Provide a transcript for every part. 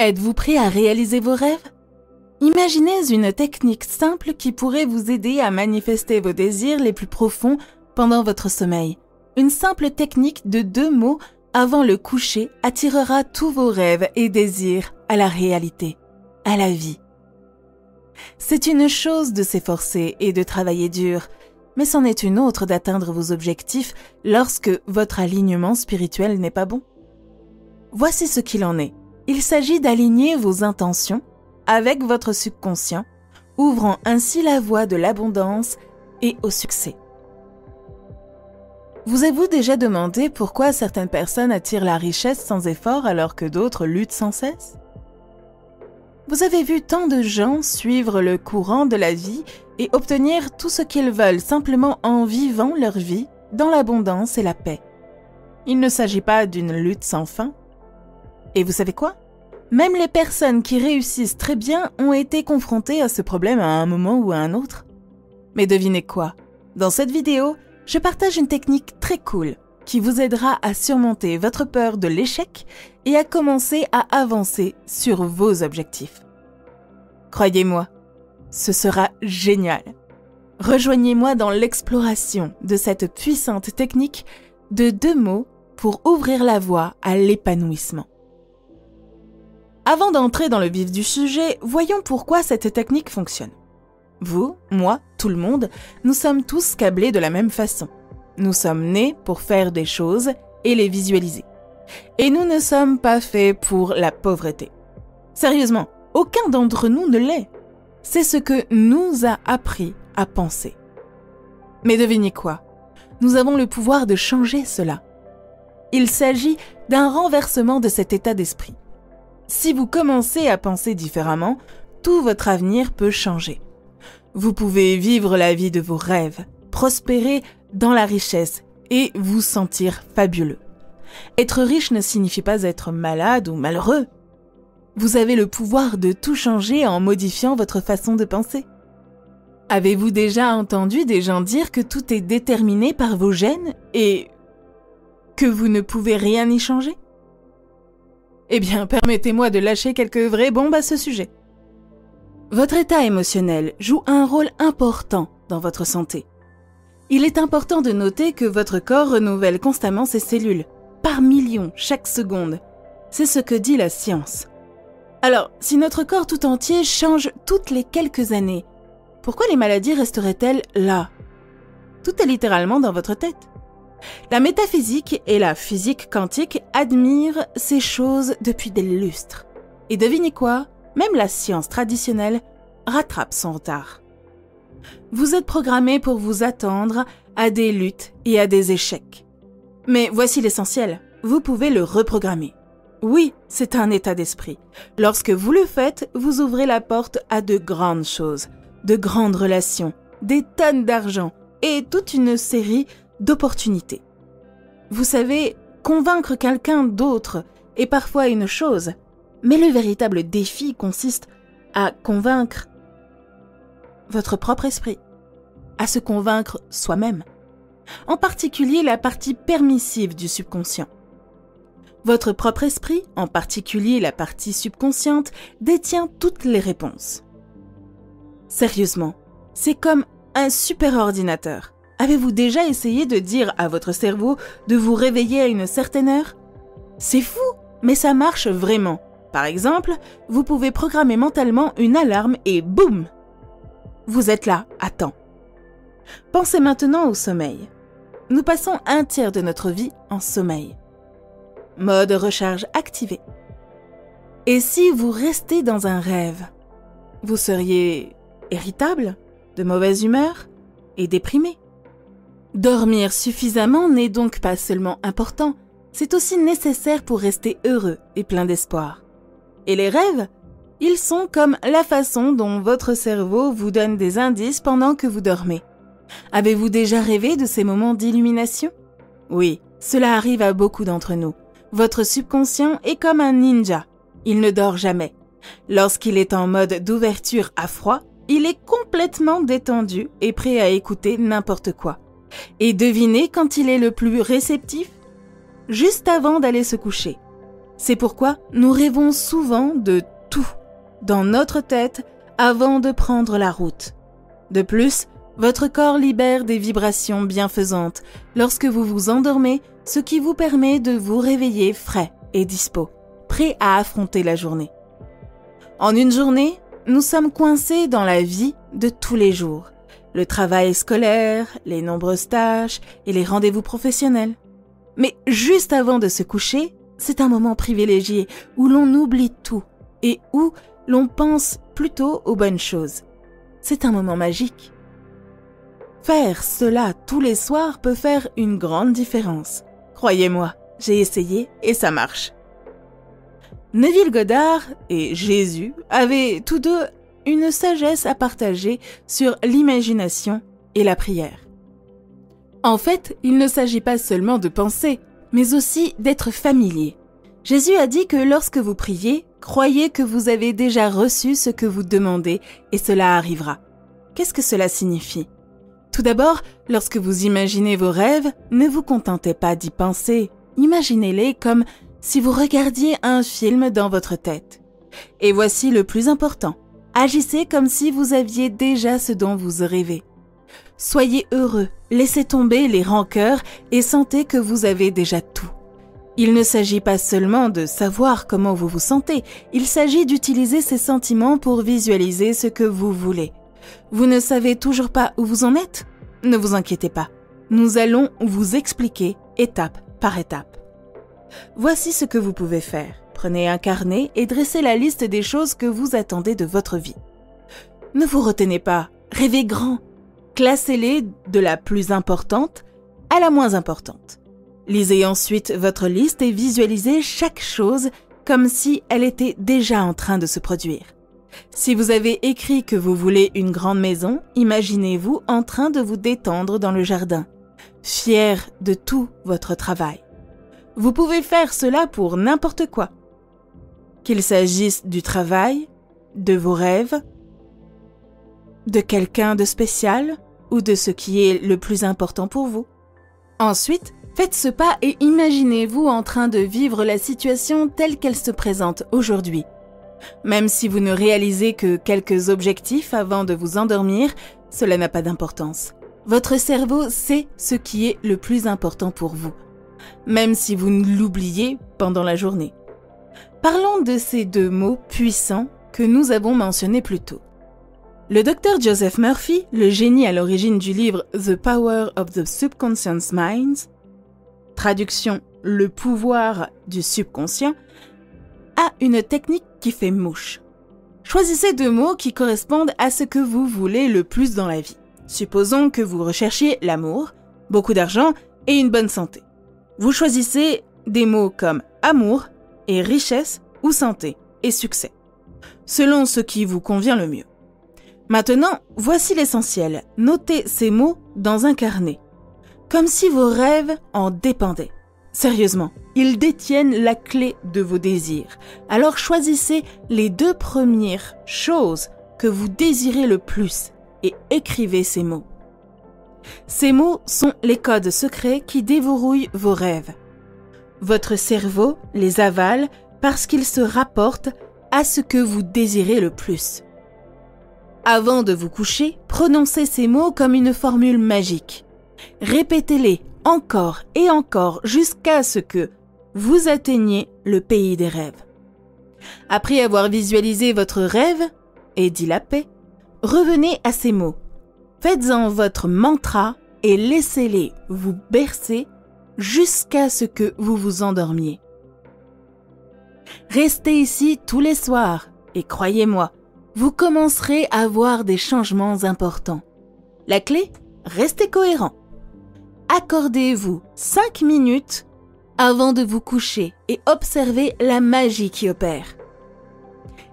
Êtes-vous prêt à réaliser vos rêves? Imaginez une technique simple qui pourrait vous aider à manifester vos désirs les plus profonds pendant votre sommeil. Une simple technique de 2 mots avant le coucher attirera tous vos rêves et désirs à la réalité, à la vie. C'est une chose de s'efforcer et de travailler dur, mais c'en est une autre d'atteindre vos objectifs lorsque votre alignement spirituel n'est pas bon. Voici ce qu'il en est. Il s'agit d'aligner vos intentions avec votre subconscient, ouvrant ainsi la voie de l'abondance et au succès. Vous avez-vous déjà demandé pourquoi certaines personnes attirent la richesse sans effort alors que d'autres luttent sans cesse? Vous avez vu tant de gens suivre le courant de la vie et obtenir tout ce qu'ils veulent simplement en vivant leur vie dans l'abondance et la paix. Il ne s'agit pas d'une lutte sans fin. Et vous savez quoi? Même les personnes qui réussissent très bien ont été confrontées à ce problème à un moment ou à un autre. Mais devinez quoi? Dans cette vidéo, je partage une technique très cool qui vous aidera à surmonter votre peur de l'échec et à commencer à avancer sur vos objectifs. Croyez-moi, ce sera génial. Rejoignez-moi dans l'exploration de cette puissante technique de 2 mots pour ouvrir la voie à l'épanouissement. Avant d'entrer dans le vif du sujet, voyons pourquoi cette technique fonctionne. Vous, moi, tout le monde, nous sommes tous câblés de la même façon. Nous sommes nés pour faire des choses et les visualiser. Et nous ne sommes pas faits pour la pauvreté. Sérieusement, aucun d'entre nous ne l'est. C'est ce que nous a appris à penser. Mais devinez quoi? Nous avons le pouvoir de changer cela. Il s'agit d'un renversement de cet état d'esprit. Si vous commencez à penser différemment, tout votre avenir peut changer. Vous pouvez vivre la vie de vos rêves, prospérer dans la richesse et vous sentir fabuleux. Être riche ne signifie pas être malade ou malheureux. Vous avez le pouvoir de tout changer en modifiant votre façon de penser. Avez-vous déjà entendu des gens dire que tout est déterminé par vos gènes et que vous ne pouvez rien y changer? Eh bien, permettez-moi de lâcher quelques vraies bombes à ce sujet. Votre état émotionnel joue un rôle important dans votre santé. Il est important de noter que votre corps renouvelle constamment ses cellules, par millions chaque seconde. C'est ce que dit la science. Alors, si notre corps tout entier change toutes les quelques années, pourquoi les maladies resteraient-elles là? Tout est littéralement dans votre tête. La métaphysique et la physique quantique admirent ces choses depuis des lustres. Et devinez quoi? Même la science traditionnelle rattrape son retard. Vous êtes programmé pour vous attendre à des luttes et à des échecs. Mais voici l'essentiel, vous pouvez le reprogrammer. Oui, c'est un état d'esprit. Lorsque vous le faites, vous ouvrez la porte à de grandes choses, de grandes relations, des tonnes d'argent et toute une série d'opportunités. Vous savez, convaincre quelqu'un d'autre est parfois une chose, mais le véritable défi consiste à convaincre votre propre esprit, à se convaincre soi-même, en particulier la partie permissive du subconscient. Votre propre esprit, en particulier la partie subconsciente, détient toutes les réponses. Sérieusement, c'est comme un super ordinateur. Avez-vous déjà essayé de dire à votre cerveau de vous réveiller à une certaine heure? C'est fou, mais ça marche vraiment. Par exemple, vous pouvez programmer mentalement une alarme et boum! Vous êtes là, à temps. Pensez maintenant au sommeil. Nous passons 1/3 de notre vie en sommeil. Mode recharge activé. Et si vous restez dans un rêve, vous seriez irritable, de mauvaise humeur et déprimé. Dormir suffisamment n'est donc pas seulement important, c'est aussi nécessaire pour rester heureux et plein d'espoir. Et les rêves, ils sont comme la façon dont votre cerveau vous donne des indices pendant que vous dormez. Avez-vous déjà rêvé de ces moments d'illumination? Oui, cela arrive à beaucoup d'entre nous. Votre subconscient est comme un ninja. Il ne dort jamais. Lorsqu'il est en mode d'ouverture à froid, il est complètement détendu et prêt à écouter n'importe quoi. Et devinez quand il est le plus réceptif? Juste avant d'aller se coucher. C'est pourquoi nous rêvons souvent de tout dans notre tête avant de prendre la route. De plus, votre corps libère des vibrations bienfaisantes lorsque vous vous endormez, ce qui vous permet de vous réveiller frais et dispo, prêt à affronter la journée. En une journée, nous sommes coincés dans la vie de tous les jours. Le travail scolaire, les nombreuses tâches et les rendez-vous professionnels. Mais juste avant de se coucher, c'est un moment privilégié où l'on oublie tout et où l'on pense plutôt aux bonnes choses. C'est un moment magique. Faire cela tous les soirs peut faire une grande différence. Croyez-moi, j'ai essayé et ça marche. Neville Goddard et Jésus avaient tous deux une sagesse à partager sur l'imagination et la prière. En fait, il ne s'agit pas seulement de penser, mais aussi d'être familier. Jésus a dit que lorsque vous priez, croyez que vous avez déjà reçu ce que vous demandez et cela arrivera. Qu'est-ce que cela signifie ? Tout d'abord, lorsque vous imaginez vos rêves, ne vous contentez pas d'y penser. Imaginez-les comme si vous regardiez un film dans votre tête. Et voici le plus important. Agissez comme si vous aviez déjà ce dont vous rêvez. Soyez heureux, laissez tomber les rancœurs et sentez que vous avez déjà tout. Il ne s'agit pas seulement de savoir comment vous vous sentez, il s'agit d'utiliser ces sentiments pour visualiser ce que vous voulez. Vous ne savez toujours pas où vous en êtes ? Ne vous inquiétez pas. Nous allons vous expliquer étape par étape. Voici ce que vous pouvez faire. Prenez un carnet et dressez la liste des choses que vous attendez de votre vie. Ne vous retenez pas, rêvez grand. Classez-les de la plus importante à la moins importante. Lisez ensuite votre liste et visualisez chaque chose comme si elle était déjà en train de se produire. Si vous avez écrit que vous voulez une grande maison, imaginez-vous en train de vous détendre dans le jardin, fier de tout votre travail. Vous pouvez faire cela pour n'importe quoi. Qu'il s'agisse du travail, de vos rêves, de quelqu'un de spécial ou de ce qui est le plus important pour vous. Ensuite, faites ce pas et imaginez-vous en train de vivre la situation telle qu'elle se présente aujourd'hui. Même si vous ne réalisez que quelques objectifs avant de vous endormir, cela n'a pas d'importance. Votre cerveau sait ce qui est le plus important pour vous, même si vous l'oubliez pendant la journée. Parlons de ces deux mots puissants que nous avons mentionnés plus tôt. Le docteur Joseph Murphy, le génie à l'origine du livre The Power of the Subconscious Mind, traduction « Le pouvoir du subconscient », a une technique qui fait mouche. Choisissez deux mots qui correspondent à ce que vous voulez le plus dans la vie. Supposons que vous recherchiez l'amour, beaucoup d'argent et une bonne santé. Vous choisissez des mots comme amour et richesse ou santé et succès, selon ce qui vous convient le mieux. Maintenant, voici l'essentiel. Notez ces mots dans un carnet, comme si vos rêves en dépendaient. Sérieusement, ils détiennent la clé de vos désirs. Alors choisissez les deux premières choses que vous désirez le plus et écrivez ces mots. Ces mots sont les codes secrets qui déverrouillent vos rêves. Votre cerveau les avale parce qu'ils se rapportent à ce que vous désirez le plus. Avant de vous coucher, prononcez ces mots comme une formule magique. Répétez-les encore et encore jusqu'à ce que vous atteigniez le pays des rêves. Après avoir visualisé votre rêve et dit la paix, revenez à ces mots. Faites-en votre mantra et laissez-les vous bercer jusqu'à ce que vous vous endormiez. Restez ici tous les soirs et croyez-moi, vous commencerez à voir des changements importants. La clé, restez cohérent. Accordez-vous 5 minutes avant de vous coucher et observez la magie qui opère.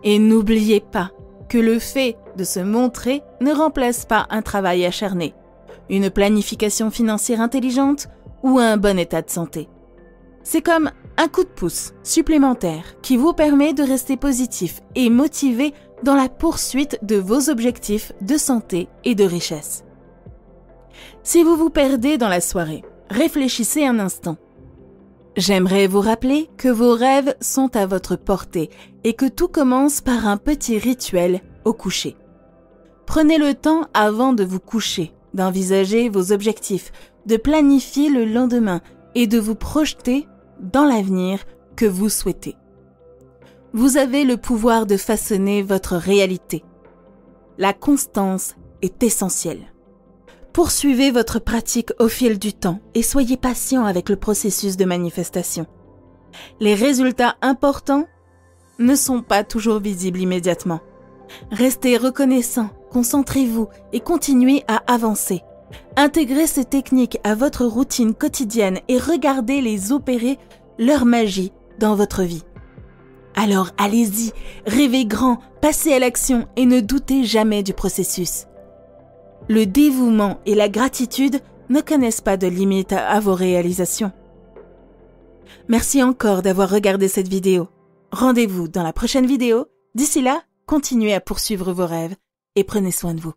Et n'oubliez pas que le fait de se montrer ne remplace pas un travail acharné, une planification financière intelligente ou un bon état de santé. C'est comme un coup de pouce supplémentaire qui vous permet de rester positif et motivé dans la poursuite de vos objectifs de santé et de richesse. Si vous vous perdez dans la soirée, réfléchissez un instant. J'aimerais vous rappeler que vos rêves sont à votre portée et que tout commence par un petit rituel au coucher. Prenez le temps avant de vous coucher, d'envisager vos objectifs, de planifier le lendemain et de vous projeter dans l'avenir que vous souhaitez. Vous avez le pouvoir de façonner votre réalité. La constance est essentielle. Poursuivez votre pratique au fil du temps et soyez patient avec le processus de manifestation. Les résultats importants ne sont pas toujours visibles immédiatement. Restez reconnaissant, concentrez-vous et continuez à avancer. Intégrez ces techniques à votre routine quotidienne et regardez-les opérer leur magie dans votre vie. Alors allez-y, rêvez grand, passez à l'action et ne doutez jamais du processus. Le dévouement et la gratitude ne connaissent pas de limite à vos réalisations. Merci encore d'avoir regardé cette vidéo. Rendez-vous dans la prochaine vidéo. D'ici là, continuez à poursuivre vos rêves et prenez soin de vous.